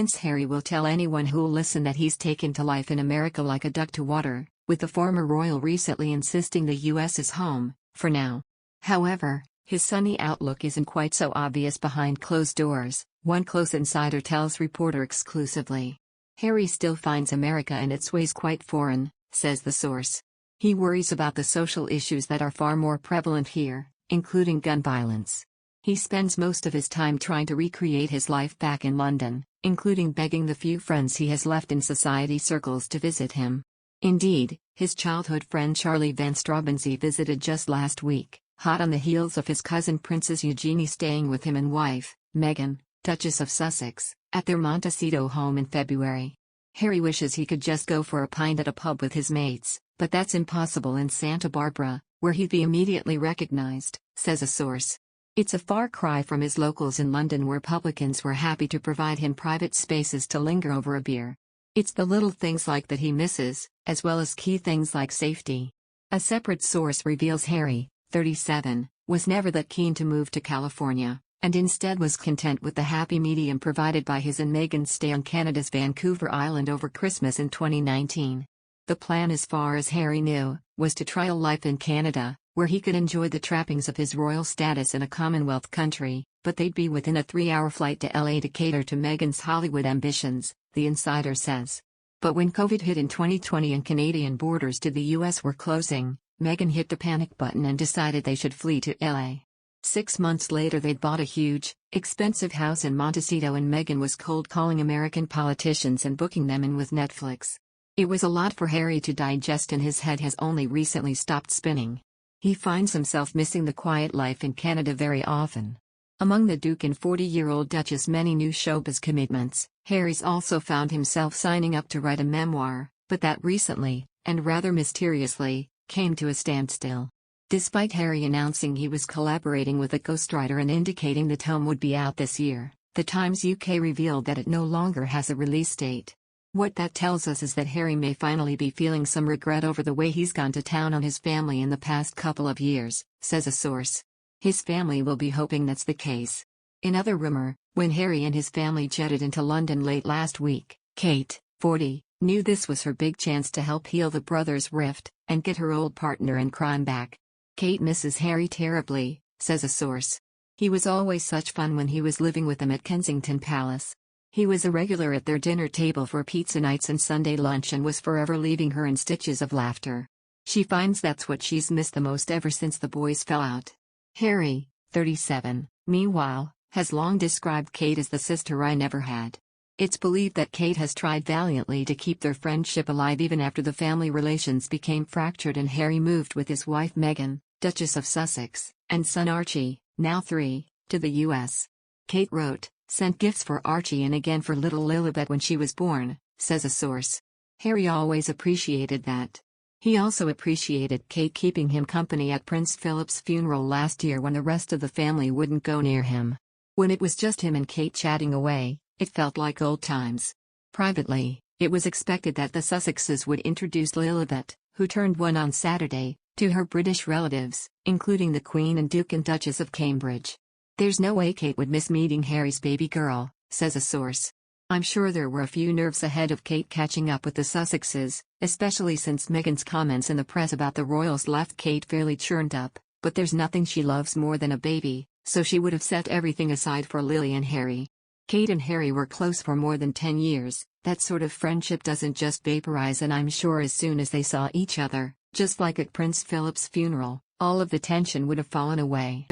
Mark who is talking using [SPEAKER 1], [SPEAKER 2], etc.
[SPEAKER 1] Prince Harry will tell anyone who'll listen that he's taken to life in America like a duck to water, with the former royal recently insisting the US is home, for now. However, his sunny outlook isn't quite so obvious behind closed doors, one close insider tells reporter exclusively. Harry still finds America and its ways quite foreign, says the source. He worries about the social issues that are far more prevalent here, including gun violence. He spends most of his time trying to recreate his life back in London, including begging the few friends he has left in society circles to visit him. Indeed, his childhood friend Charlie Van Straubenzee visited just last week, hot on the heels of his cousin Princess Eugenie staying with him and wife, Meghan, Duchess of Sussex, at their Montecito home in February. Harry wishes he could just go for a pint at a pub with his mates, but that's impossible in Santa Barbara, where he'd be immediately recognized, says a source. It's a far cry from his locals in London where publicans were happy to provide him private spaces to linger over a beer. It's the little things like that he misses, as well as key things like safety. A separate source reveals Harry, 37, was never that keen to move to California, and instead was content with the happy medium provided by his and Meghan's stay on Canada's Vancouver Island over Christmas in 2019. The plan, as far as Harry knew, was to try a life in Canada, where he could enjoy the trappings of his royal status in a Commonwealth country, but they'd be within a 3-hour flight to LA to cater to Meghan's Hollywood ambitions, the insider says. But when COVID hit in 2020 and Canadian borders to the US were closing, Meghan hit the panic button and decided they should flee to LA. 6 months later they'd bought a huge, expensive house in Montecito and Meghan was cold calling American politicians and booking them in with Netflix. It was a lot for Harry to digest and his head has only recently stopped spinning. He finds himself missing the quiet life in Canada very often. Among the Duke and 40-year-old Duchess' many new showbiz commitments, Harry's also found himself signing up to write a memoir, but that recently, and rather mysteriously, came to a standstill. Despite Harry announcing he was collaborating with a ghostwriter and indicating the tome would be out this year, The Times UK revealed that it no longer has a release date. What that tells us is that Harry may finally be feeling some regret over the way he's gone to town on his family in the past couple of years, says a source. His family will be hoping that's the case. In other rumor, when Harry and his family jetted into London late last week, Kate, 40, knew this was her big chance to help heal the brothers' rift and get her old partner in crime back. Kate misses Harry terribly, says a source. He was always such fun when he was living with them at Kensington Palace. He was a regular at their dinner table for pizza nights and Sunday lunch and was forever leaving her in stitches of laughter. She finds that's what she's missed the most ever since the boys fell out. Harry, 37, meanwhile, has long described Kate as the sister I never had. It's believed that Kate has tried valiantly to keep their friendship alive even after the family relations became fractured and Harry moved with his wife Meghan, Duchess of Sussex, and son Archie, now 3, to the US. Kate wrote, "Sent gifts for Archie and again for little Lilibet when she was born," says a source. Harry always appreciated that. He also appreciated Kate keeping him company at Prince Philip's funeral last year when the rest of the family wouldn't go near him. When it was just him and Kate chatting away, it felt like old times. Privately, it was expected that the Sussexes would introduce Lilibet, who turned 1 on Saturday, to her British relatives, including the Queen and Duke and Duchess of Cambridge. "There's no way Kate would miss meeting Harry's baby girl," says a source. "I'm sure there were a few nerves ahead of Kate catching up with the Sussexes, especially since Meghan's comments in the press about the royals left Kate fairly churned up, but there's nothing she loves more than a baby, so she would have set everything aside for Lily and Harry." Kate and Harry were close for more than 10 years, that sort of friendship doesn't just vaporize, and I'm sure as soon as they saw each other, just like at Prince Philip's funeral, all of the tension would have fallen away.